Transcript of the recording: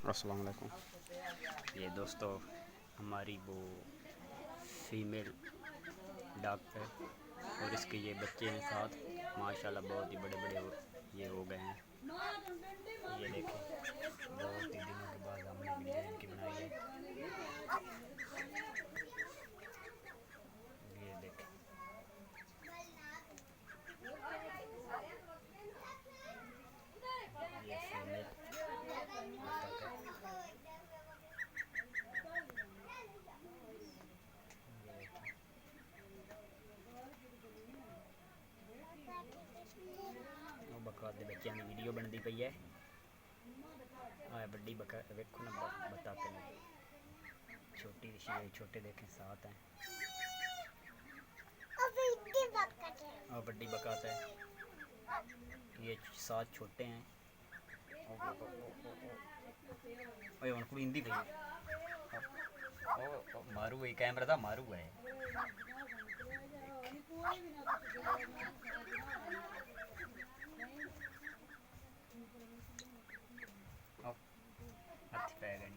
अस्सलाम वालेकुम। ये दोस्तों हमारी वो फीमेल डॉग है और इसके ये बच्चे हैं साथ। माशाल्लाह बहुत ही बड़े बड़े ये हो गए हैं। ये देखें, बहुत ही दिनों के बाद हमने वीडियो इनकी बनाई है। ये देखें, ये फीमेल बतख है। ये देखें, वो बका दे बच्चों की वीडियो बनती पई है। बड़ी बका वेखो ना, बताते हैं छोटी छोटे देखें साथ हैं। और बड़ी बकात है, ये साथ छोटे हैं। ओए उनको हिंदी भाई, ओ मारू है कैमरा था, मारू है। हाथी पै गए।